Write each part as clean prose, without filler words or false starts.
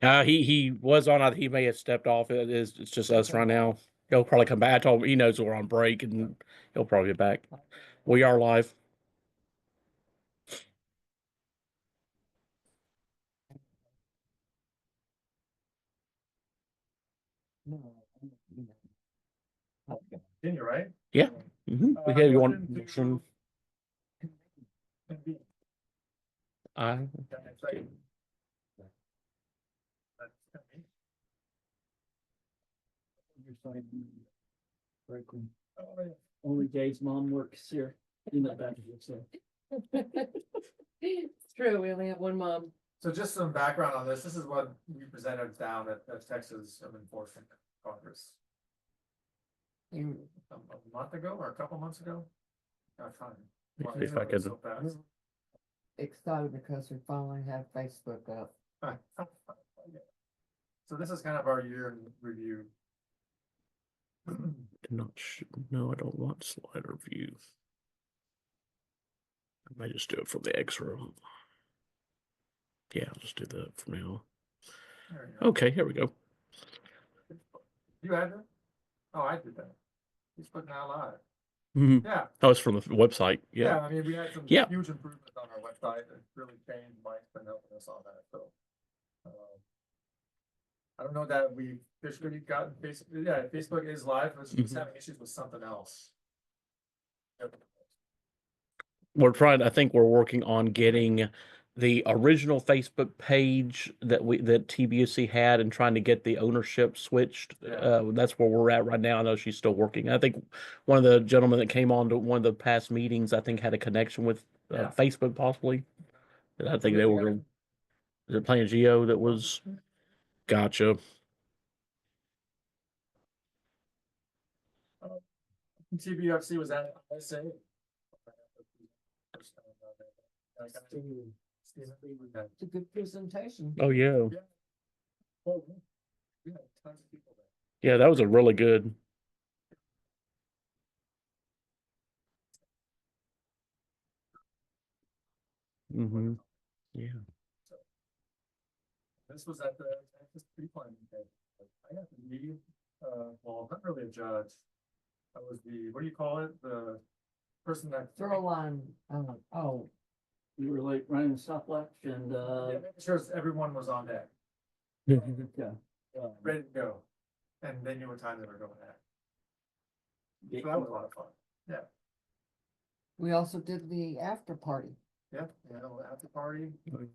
He was on. He may have stepped off. It's just us right now. He'll probably come back. I told him he knows we're on break, and he'll probably be back. We are live. Continue, right? Yeah. We have you on. I. Only Jay's mom works here in the back of so. It's true. We only have one mom. So just some background on this. This is what we presented down at Texas Enforcement Congress. A month ago or a couple months ago? Not time. If I could. So fast. Excited because we finally have Facebook up. So this is kind of our year in review. No, I don't want slider view. I might just do it from the extra. Yeah, I'll just do that for now. Okay, here we go. You had that? Oh, I did that. He's putting out live. Yeah. Oh, it's from the website. Yeah, I mean, we had some huge improvements on our website that really changed. Mike's been helping us on that. So I don't know that we officially gotten Facebook. Yeah, Facebook is live, but it's having issues with something else. I think we're working on getting the original Facebook page that TBUFC had and trying to get the ownership switched. That's where we're at right now. I know she's still working. I think one of the gentlemen that came on to one of the past meetings, I think, had a connection with Facebook possibly. I think they were playing Geo that was gotcha. TBUFC was at SA. It's a good presentation. Oh yeah. We had tons of people there. Yeah, that was a really good. Yeah. This was at the Texas tree planting day. I got to meet, well, not really a judge. I was what do you call it? The person that Throw line. Oh, You were like running the stoplight and making sure everyone was on deck, ready to go, and they knew what time they were going at. So that was a lot of fun. Yeah. we also did the after party. Yeah, after party. When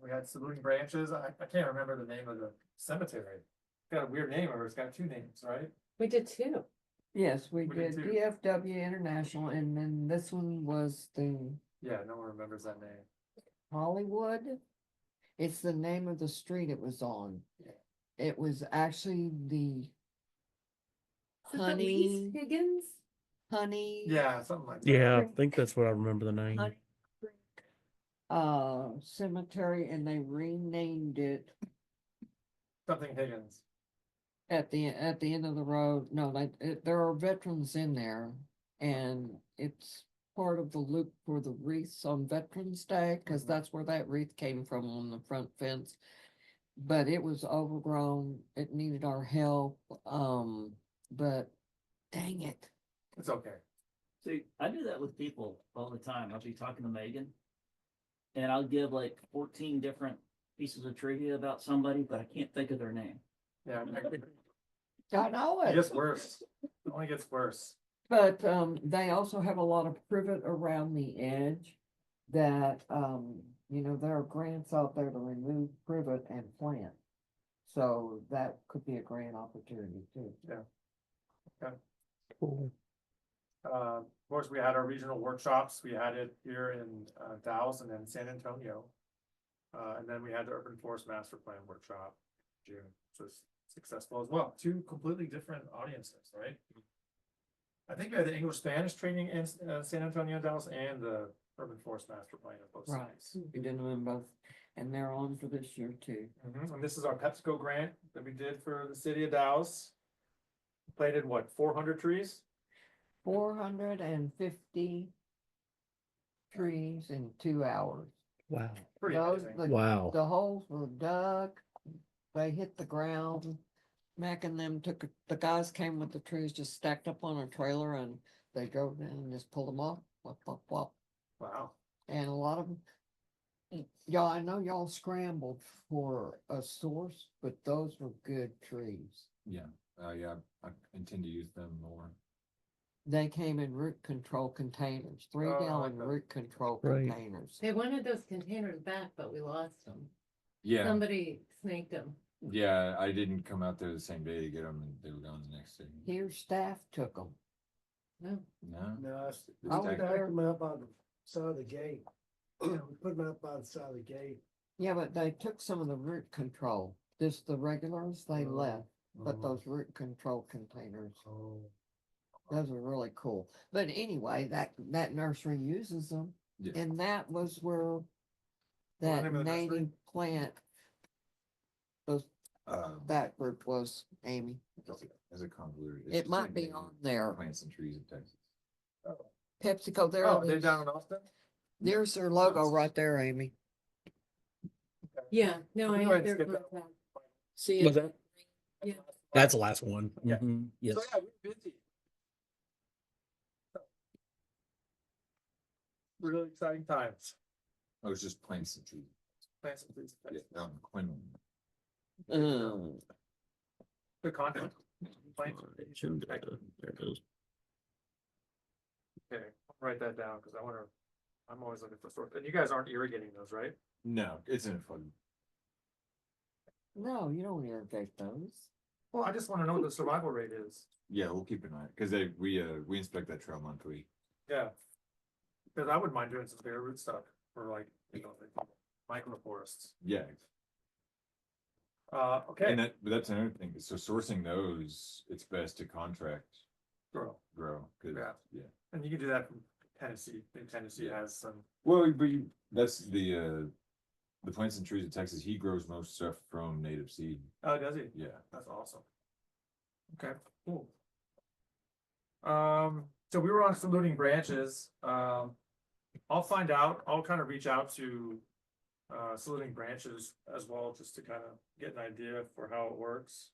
we had saluting branches. I can't remember the name of the cemetery. It's got a weird name, or it's got two names, right? We did two. Yes, we We did did too. DFW International, and then this one was the Yeah, no one remembers that name. Hollywood. It's the name of the street it was on. It was actually the Honey Higgins. Honey. Yeah, something like that. Yeah, I think that's what I remember the name. Honey Cemetery, and they renamed it Something Higgins. at the end of the road. No, there are veterans in there, and it's part of the loop for the wreaths on Veterans Day, because that's where that wreath came from on the front fence. But it was overgrown. It needed our help. But dang it. It's okay. see, I do that with people all the time. I'll be talking to Megan and I'll give like 14 different pieces of trivia about somebody, but I can't think of their name. Yeah, I know it it. gets worse. It only gets worse. But they also have a lot of privet around the edge that there are grants out there to remove privet and plant. So that could be a grant opportunity too. Yeah. Okay. Cool. Of course, we had our regional workshops. We had it here in Dallas and then San Antonio. And then we had the Urban Forest Master Plan workshop in June, which was successful as well. Two completely different audiences, right? I think we had the English Spanish training in San Antonio, Dallas, and the Urban Forest Master Plan of both sides. We did them in both, and they're on for this year too. And this is our PepsiCo grant that we did for the city of Dallas. Planted what, 400 trees? 450 trees in 2 hours. Wow. Pretty amazing. Wow. The holes were dug, they hit the ground. Mac and them the guys came with the trees just stacked up on a trailer and they drove in and just pulled them off. Wop, wop, wop. Wow. And a lot of them, y'all, I know y'all scrambled for a source, but those were good trees. Yeah, yeah, I intend to use them more. They came in root control containers, Oh, I like 3-gallon that. root control Right. containers. They wanted those containers back, but we lost them. Yeah, Somebody snaked them. yeah, I didn't come out there the same day to get them, and they were gone the next day. Here staff took them. No, No, No, I was we there. stacked them up on the side of the gate. We put them up by the side of the gate. Yeah, but they took some of the root control, just the regulars they left, but those root control containers, Oh, those are really cool. But anyway, that nursery uses them, Yeah. and that was where the that name of the nursery? native plant, those, um, that group was, Amy. as a convoluted. it's It just might like be native on there. Plants and trees in Texas. PepsiCo, there Oh, it they're is. down in Austin? There's their logo right there, Amy. yeah, no, I Go ahead have and their skip that. contact. See Was it? that? Yeah. That's the last one. Okay. Mhm, yes. So yeah, we're busy. Really exciting times. Oh, it's just plants and trees. Plants and trees. Yeah, down in Quinlan. Good content. Plants and trees. Agenda. There it goes. Okay, I'll write that down because I'm always looking for source. And you guys aren't irrigating those, right? No, it's in a flood. No, you don't irrigate those. Well, I just want to know what the survival rate is. Yeah, we'll keep an eye, because we inspect that trail monthly. Yeah. Because I wouldn't mind doing some bare root stuff for like, like micro forests. Yeah, Okay. and but that's another thing, so sourcing those, it's best to contract Grow. cause, Yeah. yeah. And you can do that from Tennessee. I think Tennessee has some. Well, but that's the plants and trees of Texas, he grows most stuff from native seed, Oh, does he? yeah. That's awesome. Okay, cool. So we were on saluting branches. I'll find out, I'll kind of reach out to saluting branches as well, just to kind of get an idea for how it works.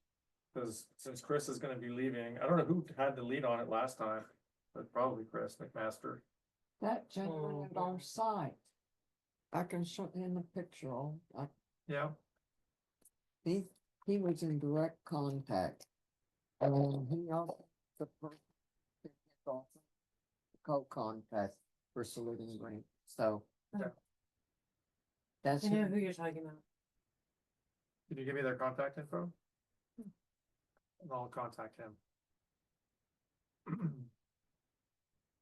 Because since Chris is gonna be leaving, I don't know who had the lead on it last time, but probably Chris McMaster. That gentleman at our site. I can show you in the picture. Yeah, He was in direct contact. And he also the person that gets off the co-contact for saluting green. So. Yeah. That's I know who- who you're talking about. can you give me their contact info? And I'll contact him.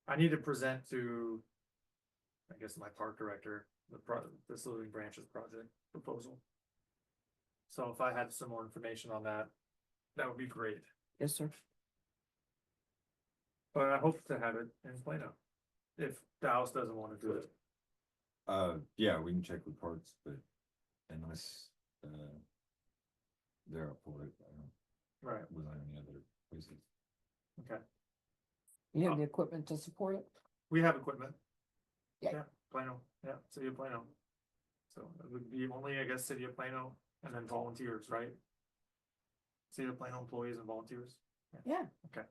I need to present to, I guess, my park director, the saluting branches project proposal. So if I had some more information on that, that would be great, Yes, sir. but I hope to have it in Plano. If Dallas doesn't want to do it, Yeah, we can check with parts, but unless they're up for it, I don't right, rely on any other places. okay, You have the equipment to support it? we have equipment. Yeah. Yeah, Plano, yeah, City of Plano. So it would be only, I guess, City of Plano and then volunteers, right? City of Plano employees and volunteers. Yeah. Okay.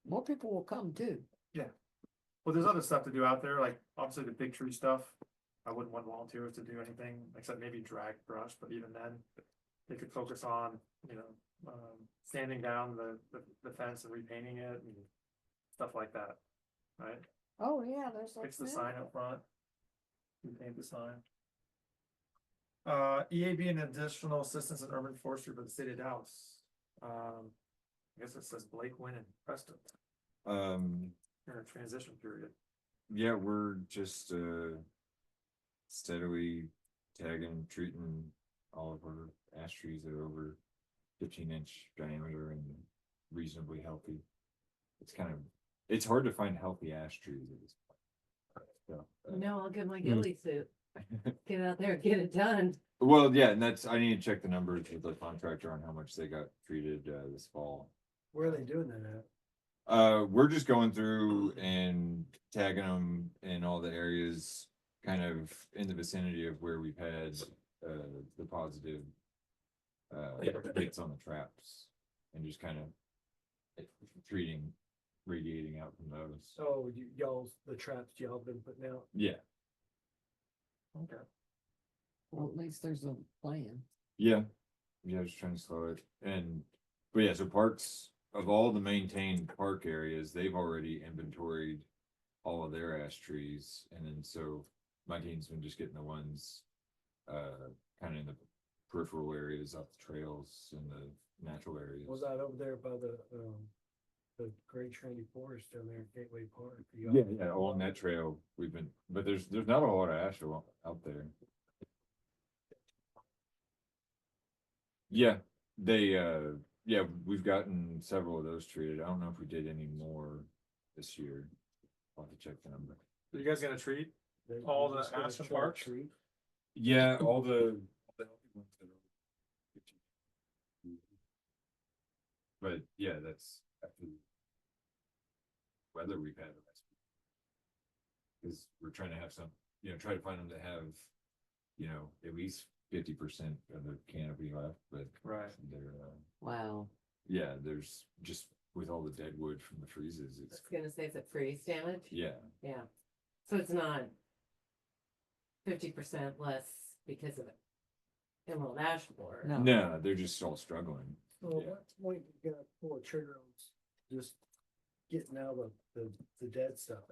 More people will come too. Well, there's other stuff to do out there, like obviously the big tree stuff. I wouldn't want volunteers to do anything except maybe drag brush, but even then, they could focus on, sanding down the fence and repainting it and stuff like that, right? Oh, yeah, there's. Fix the sign up front. Repaint the sign. EAB and additional assistance in urban forestry for the city of Dallas. I guess it says Blake, Wynn and Preston. You're in a transition period. Yeah, we're just steadily tagging, treating all of our ash trees that are over 15-inch diameter and reasonably healthy. It's hard to find healthy ash trees at this point. So, No, I'll get my ghillie suit. Get out there, get it done. well, yeah, and I need to check the numbers with the contractor on how much they got treated this fall. where are they doing that at? We're just going through and tagging them in all the areas kind of in the vicinity of where we've had the positive hits on the traps and just kind of treating, radiating out from those. So the traps y'all been putting out? Yeah, Okay. Well, at least there's a plan. yeah, I was trying to slow it, but yeah, so parks, of all the maintained park areas, they've already inventoried all of their ash trees, and then so my team's been just getting the ones, kind of in the peripheral areas off the trails and the natural areas. Was that over there by the Great Trinity Forest down there at Gateway Park? Yeah, along that trail, we've been, but there's not a lot of ash out there. Yeah, yeah, we've gotten several of those treated. I don't know if we did any more this year. I'll have to check the number. Are you guys gonna treat? All the ash and parks? Yeah, all the healthy ones that are. But yeah, that's after the weather we've had the last week. Because we're trying to have some, try to find them to have, at least 50% of the canopy left, but Right. they're, Wow. yeah, there's just with all the dead wood from the freezes, I it's, was gonna say, it's a freeze damage. yeah. Yeah. So it's not 50% less because of emerald ash borer. No. No, they're just all struggling. So Yeah. at what point you gotta pull a trigger on just getting out of the dead stuff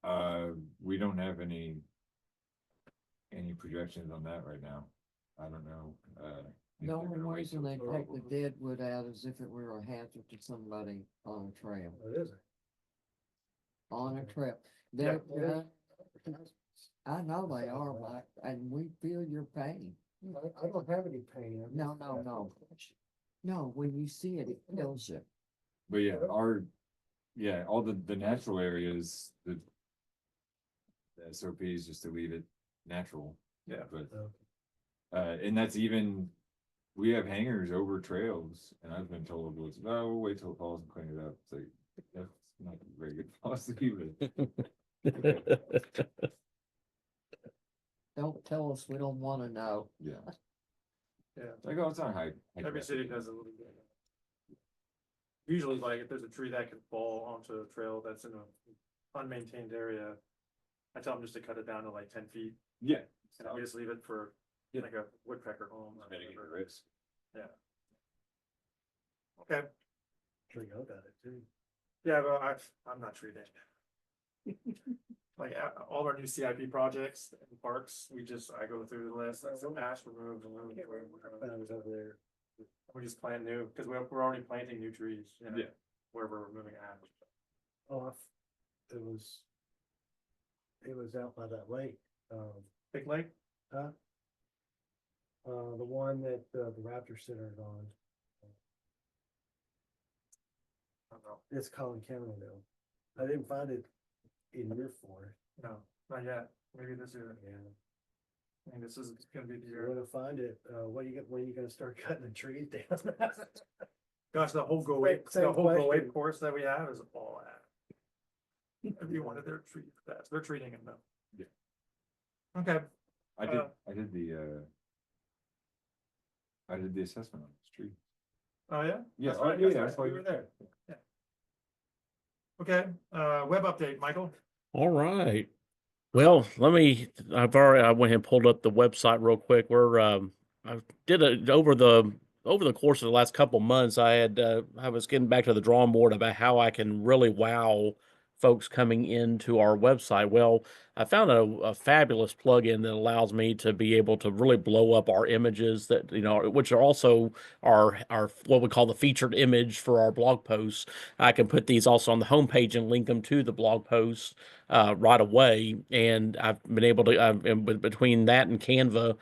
out? We don't have any projections on that right now. I don't know, The only reason they take the Or- dead wood out is if it were a hazard to somebody on a trail, What is it? on a trail. Yeah. I know they are, Mike, and we feel your pain. I don't have any pain. I'm No, just- no, no. No, when you see it, it kills you. but yeah, all the natural areas, the SOP is just to leave it natural. Yeah. But, Okay. and that's even, we have hangers over trails, and I've been told, well, we'll wait till it falls and clean it up. It's like, that's not a very good policy, but Don't tell us we don't wanna know. yeah. Yeah. Like, oh, it's not high. Every city does a little bit. Usually, like, if there's a tree that could fall onto a trail that's in a unmaintained area, I tell them just to cut it down to like 10 feet, Yeah. and we just leave it for Yeah. like a woodpecker home. or Mitigate the whatever. risk. Okay, Sure you got it too. yeah, but I'm not treating. Like, all our new CIP projects and parks, I go through the list, like, so ash removed, removed, I was over there. we just plant new, because we're already planting new trees, Yeah. where we're removing ash. Off. It was out by that lake, Big Lake? the one that the Raptor Center is on. I don't know, It's Collin County though. I didn't find it in your forest. no, not yet, maybe this year, Yeah. I mean, this is gonna be the You're year. gonna find it, when you gonna start cutting the trees down? Gosh, the whole Go Same- Ape, same the whole Go question. Ape course that we have is all ash. Every one of their trees, they're treating them though. Yeah. Okay, I did the assessment on this tree. oh yeah? Yeah, That's oh, right, yeah, that's yeah, right, that's why we you were were there. Yeah. Okay, web update, Michael. All right. Well, I went ahead and pulled up the website real quick. I did it over the course of the last couple months. I was getting back to the drawing board about how I can really wow folks coming into our website. Well, I found a fabulous plugin that allows me to be able to really blow up our images that, which are also our what we call the featured image for our blog posts. I can put these also on the homepage and link them to the blog post right away. And I've been able to, between that and Canva,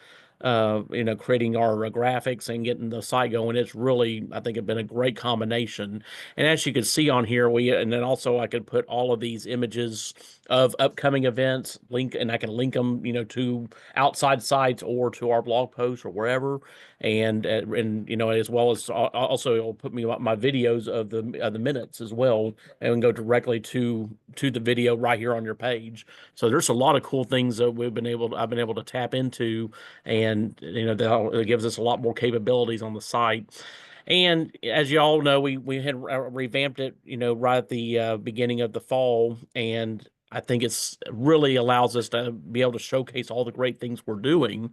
creating our graphics and getting the site going, it's really, I think, it's been a great combination. And as you can see on here, and then also I could put all of these images of upcoming events, and I can link them, to outside sites or to our blog post or wherever. And as well as also it'll put me my videos of the minutes as well, and go directly to the video right here on your page. So there's a lot of cool things that I've been able to tap into, and and it gives us a lot more capabilities on the site. And as you all know, we had revamped it, right at the beginning of the fall, and I think it's really allows us to be able to showcase all the great things we're doing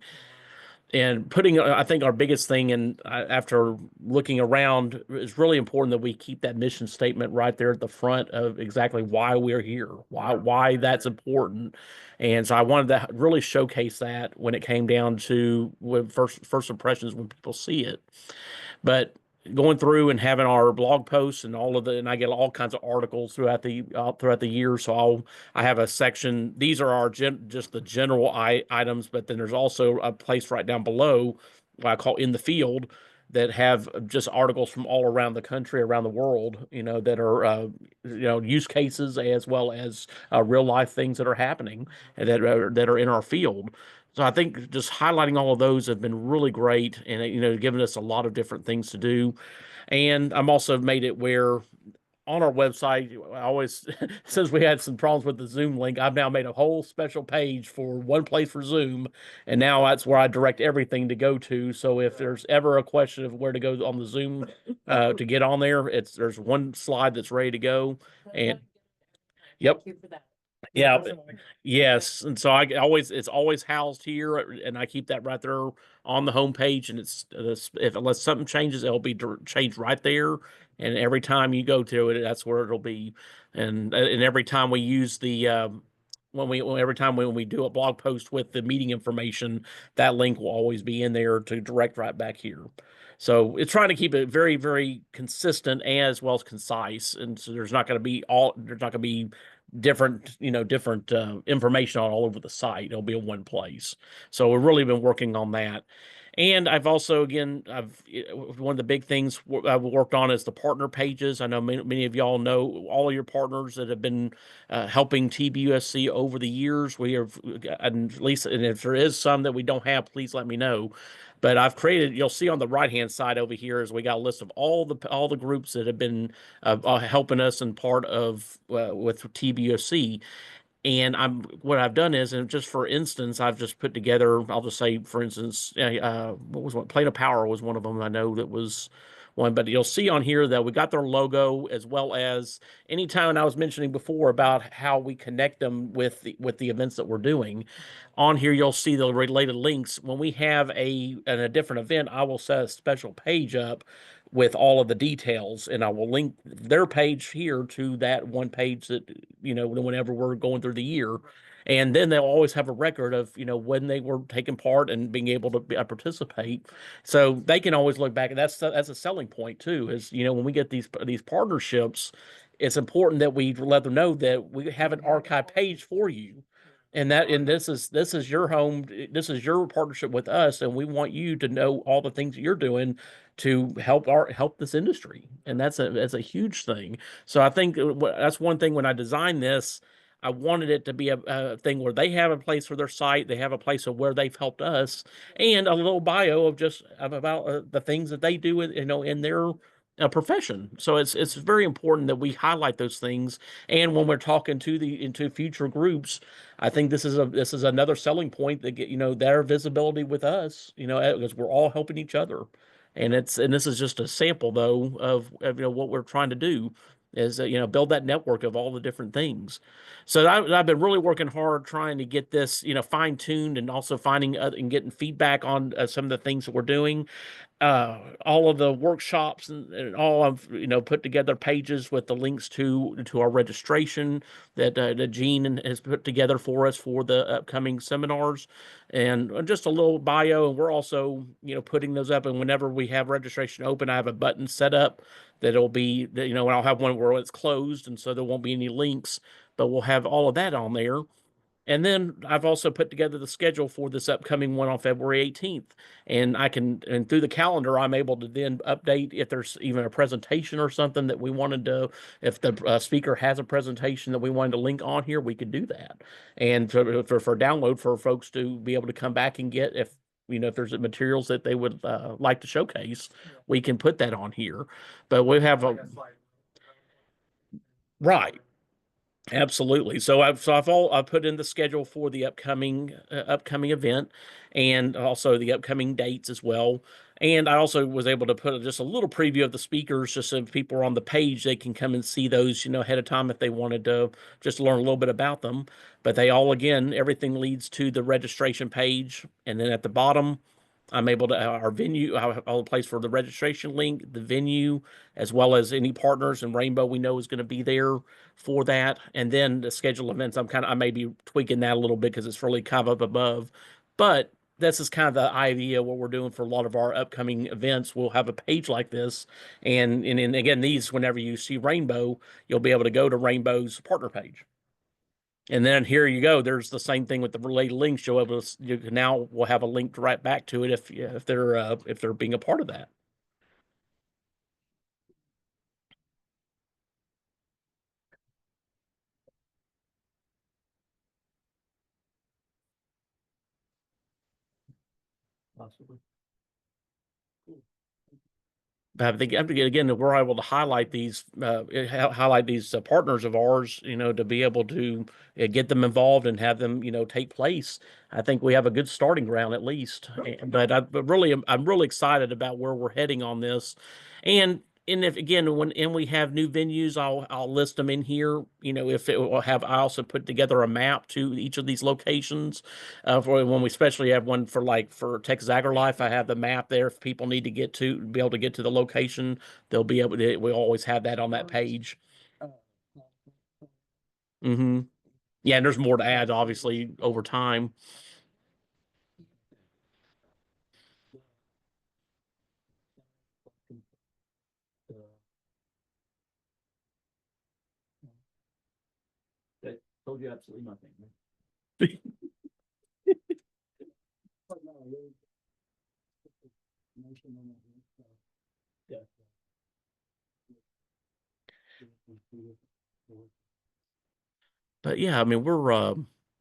and putting. I think our biggest thing, and after looking around, it's really important that we keep that mission statement right there at the front of exactly why we're here, why that's important. And so I wanted to really showcase that when it came down to when first impressions when people see it. But going through and having our blog posts and and I get all kinds of articles throughout the year. So I have a section. These are our just the general items, but then there's also a place right down below what I call in the field that have just articles from all around the country, around the world, that are use cases as well as real life things that are happening and that are in our field. So I think just highlighting all of those have been really great and, giving us a lot of different things to do. And I'm also made it where on our website, I always, since we had some problems with the Zoom link, I've now made a whole special page for one place for Zoom. And now that's where I direct everything to go to. So if there's ever a question of where to go on the Zoom to get on there, there's one slide that's ready to go. And yep. Thank you for that. Yeah, yes. And so it's always housed here, and I keep that right there on the homepage. And if unless something changes, it'll be changed right there. And every time you go to it, that's where it'll be. And every time we use the every time when we do a blog post with the meeting information, that link will always be in there to direct right back here. So it's trying to keep it very, very consistent as well as concise. And so there's not going to be different information all over the site. It'll be in one place. So we've really been working on that. And I've also, again, one of the big things I've worked on is the partner pages. I know many of y'all know all of your partners that have been helping TBUFC over the years. We have, at least, and if there is some that we don't have, please let me know. But I've created. You'll see on the right hand side over here is we got a list of all the groups that have been helping us and part of with TBUFC. And what I've done is, and just for instance, I've just put together. I'll just say, for instance, what was one? Plane of Power was one of them. I know that was one, but you'll see on here that we got their logo as well as anytime I was mentioning before about how we connect them with the events that we're doing. On here, you'll see the related links. When we have a different event, I will set a special page up with all of the details, and I will link their page here to that one page that, whenever we're going through the year. And then they'll always have a record of, when they were taking part and being able to participate. So they can always look back. And that's a selling point too, is, when we get these partnerships, it's important that we let them know that we have an archive page for you. And this is your home. This is your partnership with us, and we want you to know all the things that you're doing to help this industry, and that's a huge thing. So I think that's one thing when I designed this, I wanted it to be a thing where they have a place for their site, they have a place of where they've helped us, and a little bio of just about the things that they do, in their profession. So it's very important that we highlight those things, and when we're talking into future groups, I think this is another selling point that get their visibility with us, because we're all helping each other. And this is just a sample though of what we're trying to do is build that network of all the different things. So I've been really working hard trying to get this fine tuned, and also finding and getting feedback on some of the things that we're doing. All of the workshops and all I've put together pages with the links to our registration that Gene has put together for us for the upcoming seminars, and just a little bio. And we're also putting those up, and whenever we have registration open, I have a button set up that'll be that and I'll have one where it's closed, and so there won't be any links, but we'll have all of that on there. And then I've also put together the schedule for this upcoming one on February 18th. And and through the calendar, I'm able to then update if there's even a presentation or something that we wanted to, if the speaker has a presentation that we wanted to link on here, we could do that. And for download for folks to be able to come back and get, if there's materials that they would like to showcase, we can put that on here. But we have Like a slide. right. Absolutely. I've put in the schedule for the upcoming event, and also the upcoming dates as well. And I also was able to put just a little preview of the speakers, just so if people are on the page, they can come and see those, ahead of time if they wanted to just learn a little bit about them. But they all, again, everything leads to the registration page, and then at the bottom, I'm able to our venue, all the place for the registration link, the venue, as well as any partners and Rainbow we know is going to be there for that. And then the schedule events, I may be tweaking that a little bit because it's really kind of up above. But this is kind of the idea what we're doing for a lot of our upcoming events. We'll have a page like this. And again, these, whenever you see Rainbow, you'll be able to go to Rainbow's partner page. And then here you go. There's the same thing with the related links. You can now will have a link right back to it if they're being a part of that. Possibly. I think again we're able to highlight these partners of ours, to be able to get them involved and have them, take place. I think we have a good starting ground at least. I'm really excited about where we're heading on this, and if again when we have new venues, I'll list them in here. If it will have, I also put together a map to each of these locations. For when we especially have one for Texas AgriLife, I have the map there. If people need to be able to get to the location, they'll be able to. We always have that on that page. Mm-hmm. Yeah, and there's more to add, obviously, over time. That told you absolutely nothing. Yeah. But yeah, I mean, we're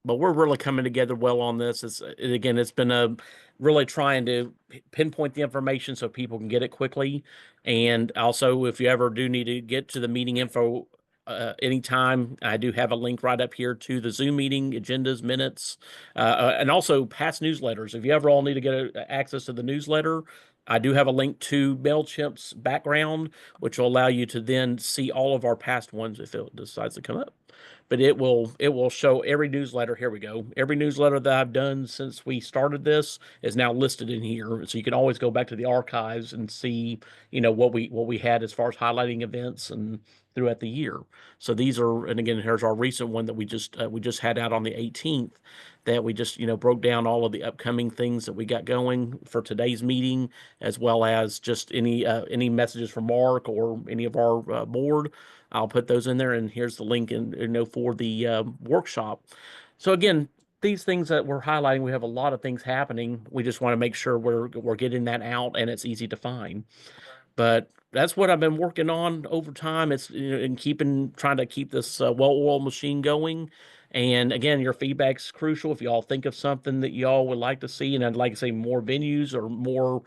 really coming together well on this. It's been a really trying to pinpoint the information so people can get it quickly. And also, if you ever do need to get to the meeting info anytime, I do have a link right up here to the Zoom meeting agendas, minutes, and also past newsletters. If you ever all need to get access to the newsletter, I do have a link to MailChimp's background, which will allow you to then see all of our past ones if it decides to come up. But it will show every newsletter. Here we go. Every newsletter that I've done since we started this is now listed in here. So you can always go back to the archives and see, what we had as far as highlighting events and throughout the year. So these are, and again, here's our recent one that we just had out on the 18th, that we just, broke down all of the upcoming things that we got going for today's meeting, as well as just any messages from Mark or any of our board. I'll put those in there, and here's the link for the workshop. So again, these things that we're highlighting, we have a lot of things happening. We just want to make sure we're getting that out and it's easy to find. But that's what I've been working on over time. It's and trying to keep this well-oiled machine going. And again, your feedback's crucial. If y'all think of something that y'all would like to see, and I'd like to say more venues or more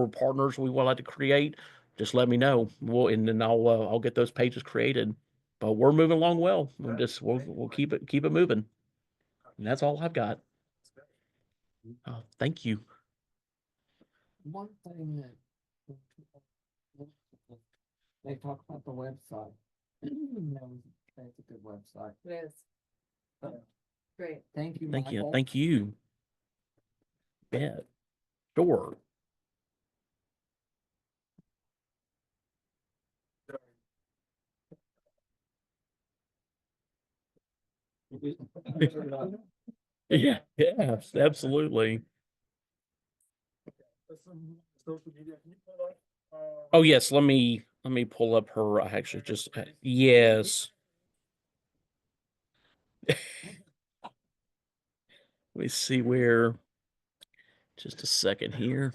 partners we would like to create, just let me know. And then I'll get those pages created. But we're moving along well. We'll keep it moving. And that's all I've got. Thank you. One thing that they talk about the website. That's a good website. It is. Great. Thank you, Thank you. Michael. Thank you. Yeah. Sure. Yeah, absolutely. Social media, can you pull up, Oh yes, let me pull up her. I actually just yes. Let me see where. Just a second here.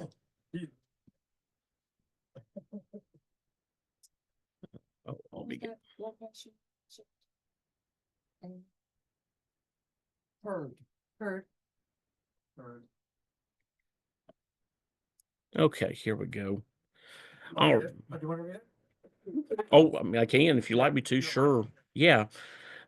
Oh, let me get. Heard. Heard. Okay, here we go. Oh, Oh, do you want to read it? oh, I mean, I can if you like me to. Sure. Yeah.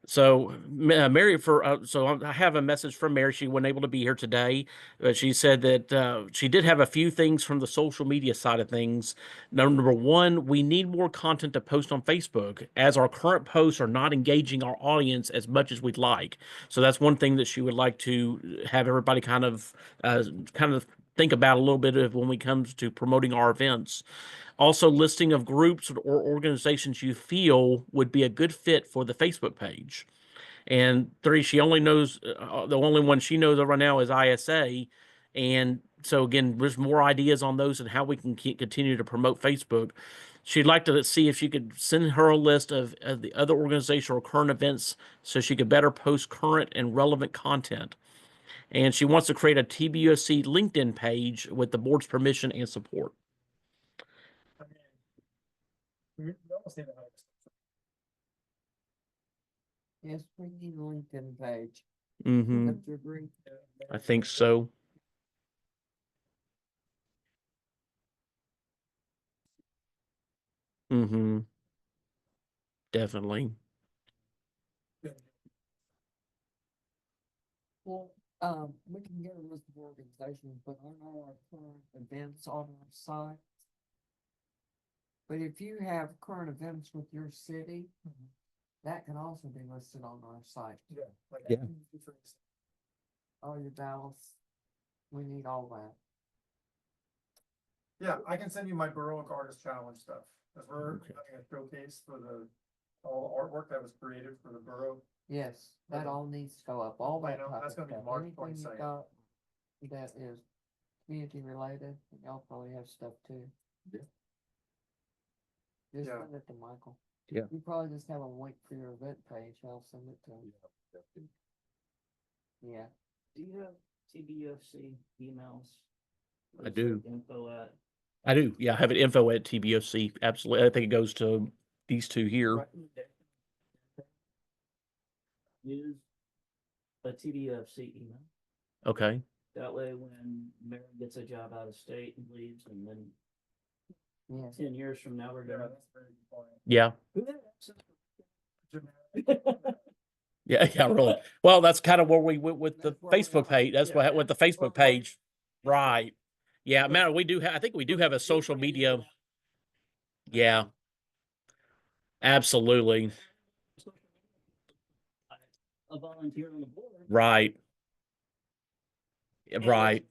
So Mary, I have a message from Mary. She wasn't able to be here today. She said that she did have a few things from the social media side of things. Number one, we need more content to post on Facebook, as our current posts are not engaging our audience as much as we'd like. So that's one thing that she would like to have everybody kind of think about a little bit of when we comes to promoting our events. Also, listing of groups or organizations you feel would be a good fit for the Facebook page. And three, she only knows the only one she knows of right now is ISA. And so again, there's more ideas on those and how we can continue to promote Facebook. She'd like to see if she could send her a list of the other organization or current events so she could better post current and relevant content. And she wants to create a TBUFC LinkedIn page with the board's permission and support. I mean, we almost need to have. Yes, we need a LinkedIn page. Mm-hmm. Don't you agree? I think so. Mm-hmm. Definitely. Well, we can get a list of organizations, but I know our current events on our site. But if you have current events with your city, that can also be listed on our site. Yeah. Like, Yeah. All your Dallas, we need all that. Yeah, I can send you my Baroque Artist Challenge stuff, because we're Okay. having a showcase for all the artwork that was created for the borough. Yes, that all needs to go up, all I that know, type that's of gonna be stuff. March Anything you 22nd. got that is community related, y'all probably have stuff too. Yeah. Just Yeah. send it to Michael. Yeah. You probably just have a link for your event page, I'll send it to him. Yeah, Do you have TBUFC emails? I do. Info at, I do. Yeah, I have it info at TBOC. Absolutely. I think it goes to these two here. use a TBUFC email. Okay. That way, when Mary gets a job out of state and leaves, and then yeah. 10 years from now, we're Yeah, gonna. that's very good point. Yeah. Dramatic. Yeah. Yeah. Really. Well, that's kind of where we went with the That's where we Facebook are. page. That's Yeah. what with the Facebook page. Right. Yeah, man, we do have, I think we do have a social media. Yeah. Absolutely. A volunteer on the board. Right. Yeah, right.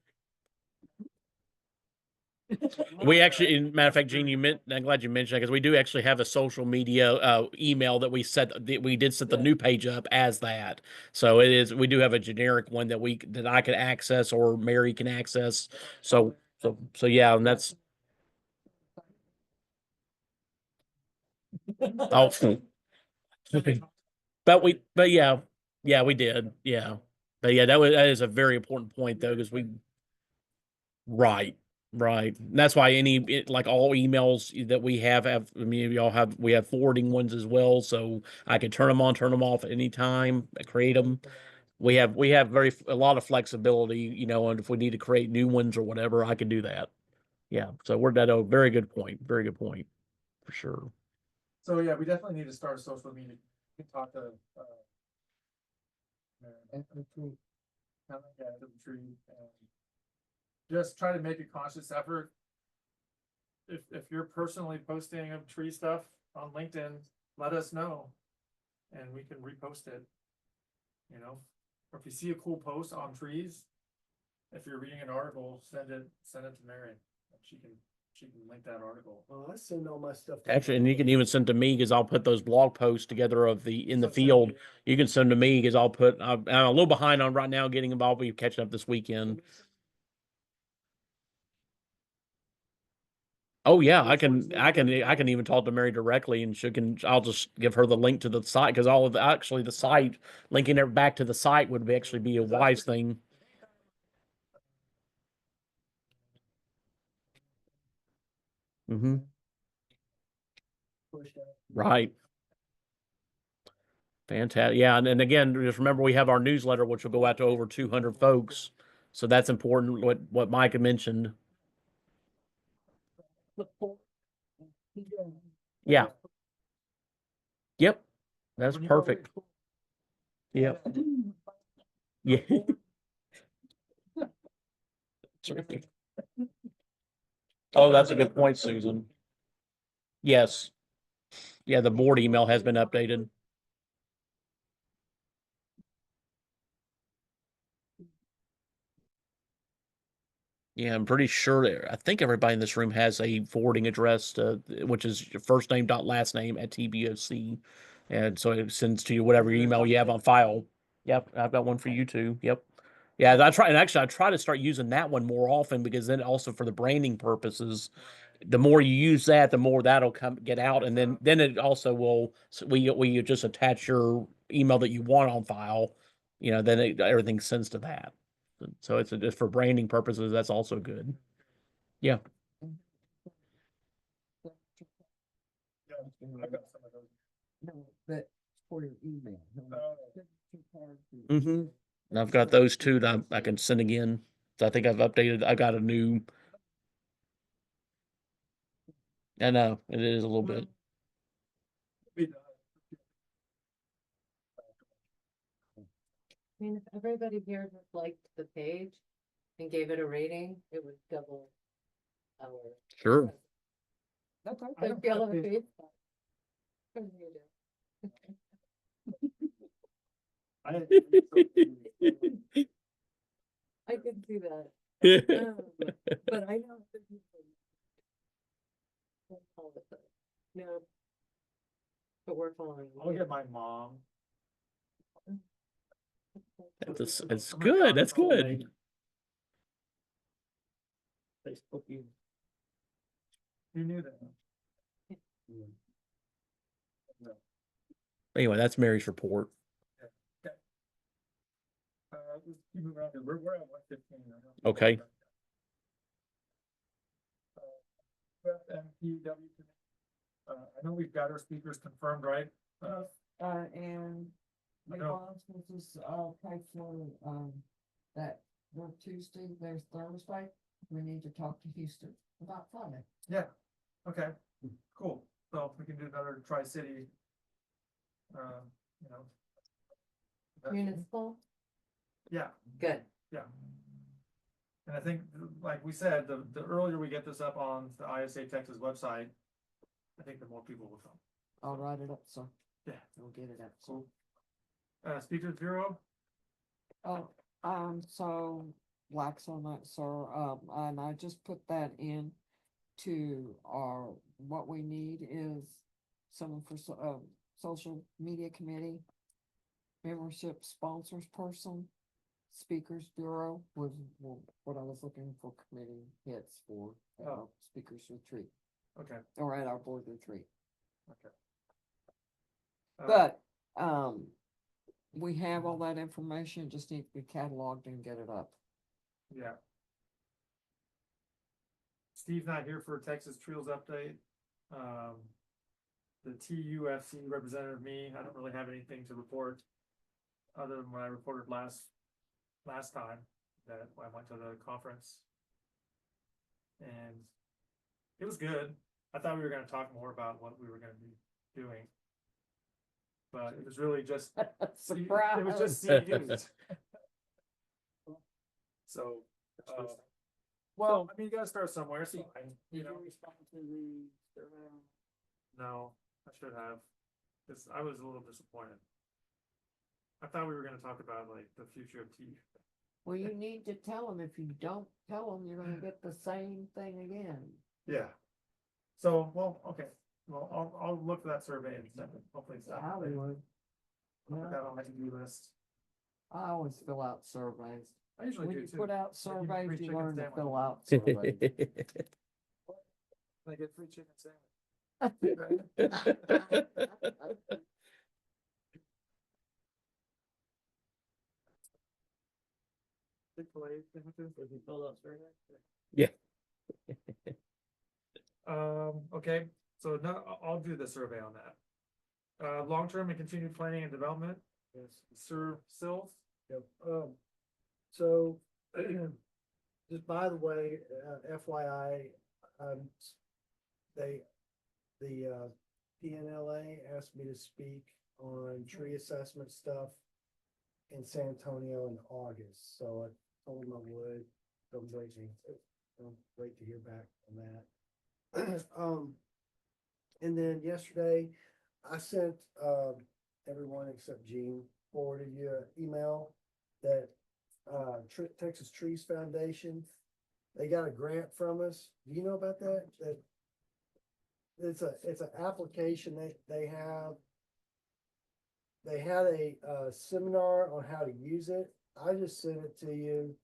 We actually, in matter of fact, Gene, I'm glad you mentioned that because we do actually have a social media email that we did set the new page up as that. So we do have a generic one that I can access or Mary can access. So yeah, and that's oh, but yeah, we did. Yeah. But yeah, that is a very important point though, because right. Right. That's why like all emails that we have, I mean, we have forwarding ones as well. So I can turn them on, turn them off at any time, create them. We have a lot of flexibility, and if we need to create new ones or whatever, I can do that. Yeah. So we're at a very good point. Very good point for sure. So yeah, we definitely need to start a social media. We can talk to, the tree and just try to make a conscious effort. If you're personally posting of tree stuff on LinkedIn, let us know and we can repost it. Or if you see a cool post on trees, if you're reading an article, send it to Mary. She can link that article. Well, I send all my stuff. to Actually, him. and you can even send to me because I'll put those blog posts together in the So send field. me- You can send to me because I'm a little behind on right now getting involved. We're catching up this weekend. Oh yeah, I can even talk to Mary directly and I'll just give her the link to the site because the site linking it back to the site would actually be a wise thing. Mm-hmm. Push that. Right. Fantastic. Yeah, and again, just remember we have our newsletter which will go out to over 200 folks. So that's important what Mike had mentioned. Yeah. Yep. That's When you go perfect. read- Yep. Yeah. Terrific. Oh, that's a good point, Susan. Yes. Yeah, the board email has been updated. Yeah, I'm pretty sure. I think everybody in this room has a forwarding address, which is your first name dot last name at TBOC, and so it sends to you whatever email you have on file. Yep, I've got one for you too. Yep. Yeah, I try, and actually I try to start using that one more often because then also for the branding purposes, the more you use that, the more that'll get out, and then it also will. So we just attach your email that you want on file, then everything sends to that. So it's just for branding purposes. That's also good. Yeah. Yeah, I got some of those. No, but for your email. no, Oh. signature card for your Mm-hmm. email. And I've got those two that I can send again. So I think I've updated. I got a new. I know it is a little bit. I mean, if everybody here just liked the page and gave it a rating, it would double our. Sure. That's okay. I feel of feedback. What do you do? I can see that. But I know. other people don't follow it, though. No. But we're following. I'll you. get my mom. It's good. That's good. Facebook, you. You knew that. Anyway, that's Mary's report. Let's keep moving around, 'cause we're at 1:15 right now. Okay. FMPW. I know we've got our speakers confirmed, right? And I your know. boss was just, pay for, that work Tuesday, there's Thursday. We need to talk to Houston about Friday. Yeah, okay, cool. So if we can do another Tri-City. You know. that- Municipal, Yeah, good. yeah. And I think, like we said, the earlier we get this up on the ISA Texas website, I think the more people will come. I'll write it up, so Yeah, we'll get it up. cool. Speakers Bureau, Oh, so wax on that, sir, and I just put that in to our, what we need is someone for, social media committee, membership sponsors person, speakers bureau was what I was looking for committee heads for, Oh. speakers retreat, okay, or at our board retreat. okay. But, we have all that information, just need to be cataloged and get it up. Yeah. Steve's not here for Texas Trails update. The TUFC representative, me, I don't really have anything to report. Other than what I reported last time, that I went to the conference. And it was good. I thought we were gonna talk more about what we were gonna be doing. But it was really just Surprise. It was just CEUs. So, well, I mean, you gotta start somewhere, so, you know, respond to the survey? no, I should have, cause I was a little disappointed. I thought we were gonna talk about like the future of tea. Well, you need to tell them, if you don't tell them, you're gonna get the same thing again. Yeah. So, well, okay, well, I'll look for that survey and send it, hopefully it's. I would. I'll put that on my to-do list. I always fill out surveys. I usually When do you too. put out I give surveys, free you chicken learn to sandwich. fill out surveys. I get free chicken sandwich. Chick-fil-A sandwiches. If you fill out survey. Yeah. Okay, so now I'll do the survey on that. Long-term and continued planning and development, is Sir Sills. Yep, so, just by the way, FYI, the PNLA asked me to speak on tree assessment stuff in San Antonio in August, so I told him I would. Don't wait to hear back on that. And then yesterday, I sent, everyone except Gene forwarded you an email that, Texas Trees Foundation, they got a grant from us. Do you know about that? That it's an application they have. They had a seminar on how to use it. I just sent it to you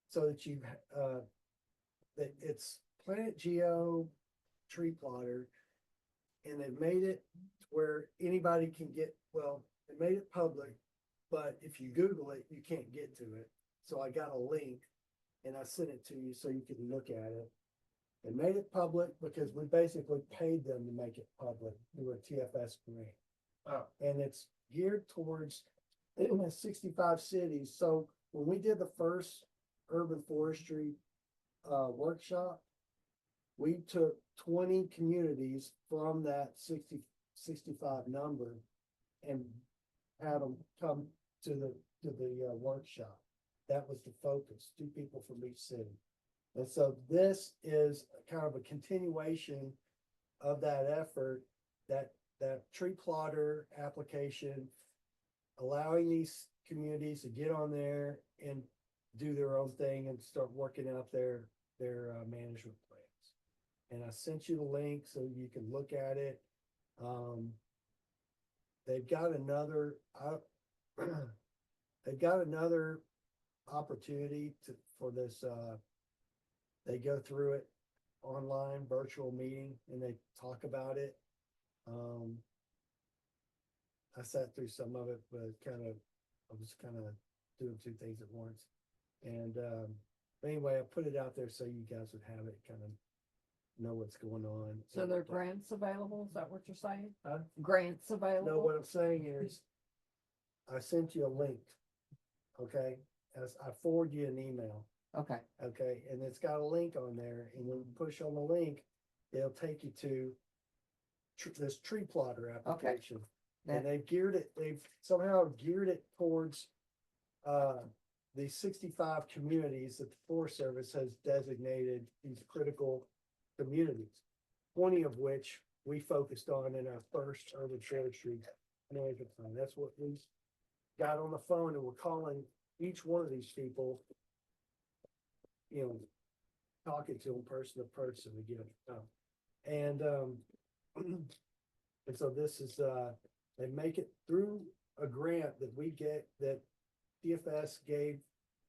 so that you, that it's Planet Geo tree plotter. And they made it where anybody can get, well, they made it public, but if you Google it, you can't get to it. So I got a link and I sent it to you so you can look at it. They made it public because we basically paid them to make it public through a TFS grant. Oh. And it's geared towards 65 cities. So when we did the first urban forestry workshop, we took 20 communities from that 65 number and had them come to the workshop. That was the focus, 2 people from each city. And so this is kind of a continuation of that effort, that tree plotter application, allowing these communities to get on there and do their own thing and start working out their management plans. And I sent you the link so you can look at it. They've got another, opportunity for this, they go through it online virtual meeting and they talk about it. I sat through some of it, but I was kind of doing 2 things at once. And, anyway, I put it out there so you guys would have it, kind of know what's going on. So there are grants available, is that what you're saying? Huh? Grants No, available? what I'm saying is, I sent you a link, okay? As I forward you an email, Okay, okay? And it's got a link on there, and when you push on the link, it'll take you to this tree plotter application. And they've somehow geared it towards, the 65 communities that the Forest Service has designated these critical communities, 20 of which we focused on in our first urban forestry management plan. That's what we got on the phone, and we're calling each one of these people, talking to them person to person to get them done. And so this is, they make it through a grant that we get, that TFS gave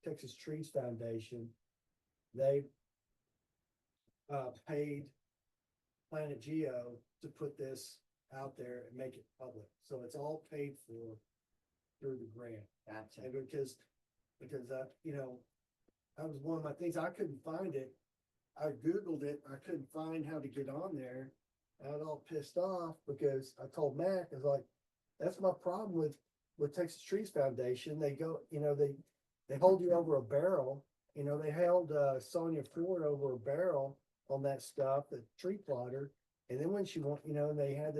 Texas Trees Foundation. They paid Planet Geo to put this out there and make it public. So it's all paid for through the grant. gotcha. And because that was one of my things. I couldn't find it. I Googled it. I couldn't find how to get on there. I was all pissed off because I told Mac, I was like, that's my problem with Texas Trees Foundation. They go, they hold you over a barrel. They held Sonia Ford over a barrel on that stuff, the tree plotter. And then when she went, they had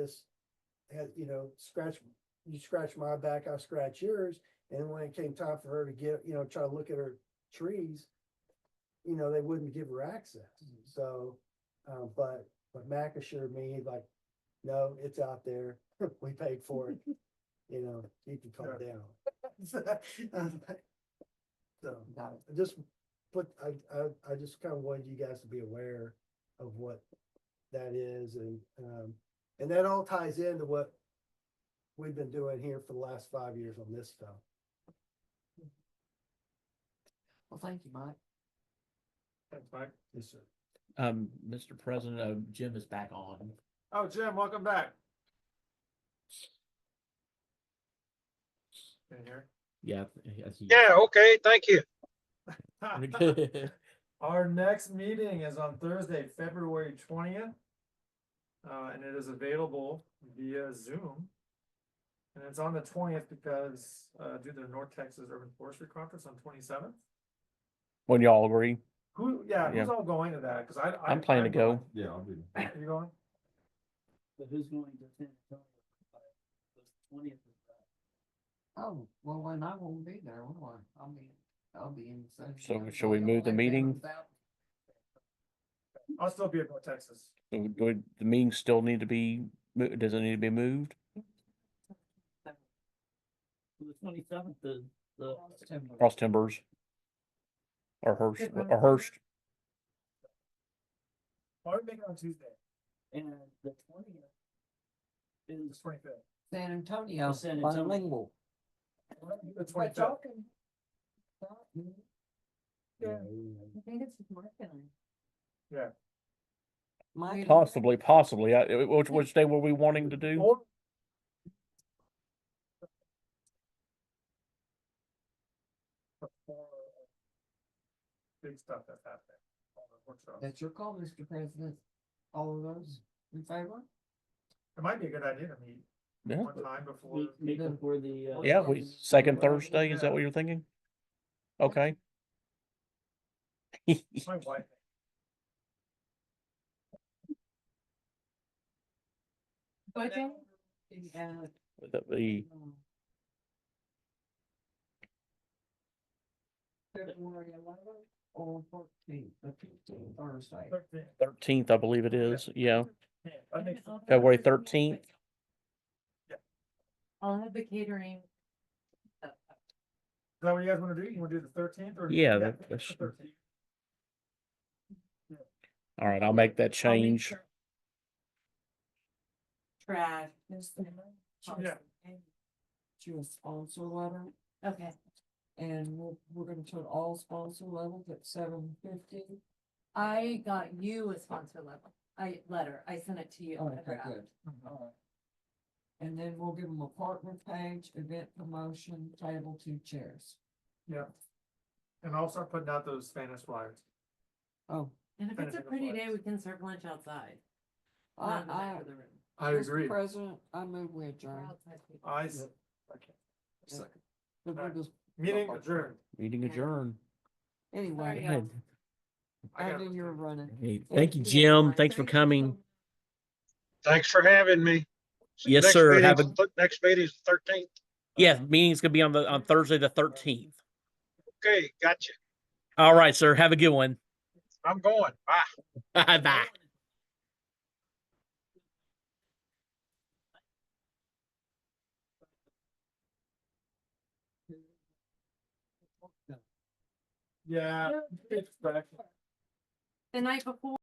you scratch my back, I scratch yours. And then when it came time for her to get, try to look at her trees, they wouldn't give her access. So, but Mac assured me, like, no, it's out there. We paid for it. You can calm down. So Got it. I just kind of wanted you guys to be aware of what that is, and that all ties into what we've been doing here for the last 5 years on this stuff. Well, thank you, Mike. Thanks, Mike. Yes, sir. Mr. President, Jim is back on. Oh, Jim, welcome back. Can you hear? Yeah. Yeah, okay, thank you. Our next meeting is on Thursday, February 20th. And it is available via Zoom. And it's on the 20th because due to the North Texas Urban Forestry Conference on 27th. When y'all agree, Who's Yeah. all going to that? Cause I'm planning to go. Yeah, I'll be. Are you going? But who's going to San Antonio? 20th. Oh, well, then I won't be there, will I? I'll be in. So shall we move the meeting? I'll still be in North Texas. So do the meeting still need to be, does it need to be moved? The 27th, the Cross Timbers? Or Hurst? Why are we making it on Tuesday? and the 20th It's is 25th. San Antonio, San Antonio. bilingual. The 25th. Yeah. I think it's marketing. Yeah. Mike, Possibly. Which day were we wanting to do? Or- Before, big stuff that's happening. All the workshops. that's your call, Mr. President. All of those in favor? It might be a good idea to meet Yeah. one time before. meet before the. Yeah, second Thursday, is that what you're thinking? Okay. My wife. Budget? Would that be February 11th or 14th, the 15th Thursday. 13th, I believe it is, yeah, Yeah, that makes sense. February 13th. I'll have the catering. Is that what you guys wanna do? You wanna do the 13th or? Yeah, the that's- 13th. All right, I'll make that change. Trash. Yeah. To a sponsor letter, Okay, and we're gonna put all sponsor levels at 750. I got you a sponsor letter, I sent it to you. Oh, okay, good. Alright. And then we'll give them a partner page, event promotion, table, 2 chairs. Yeah. And I'll start putting out those Spanish flyers. Oh, And if it's a Finishing the pretty day, flags. we can serve lunch outside. not in the back of the room. I Mr. agree. President, I move we Or adjourn. outside people. Okay. Second. But we'll Alright. just- Meeting adjourned. Meeting adjourned. Anyway, Sorry, Good. I I gotta- knew you were running. Hey, thank you, Jim. Thanks for coming. Thanks for having me. Yes, Next sir. meeting's- Next meeting's 13th. Yeah, meeting's gonna be on Thursday, the 13th. Okay, gotcha. All right, sir. Have a good one. I'm going. Bye. Bye. Yeah. It's back. The night before.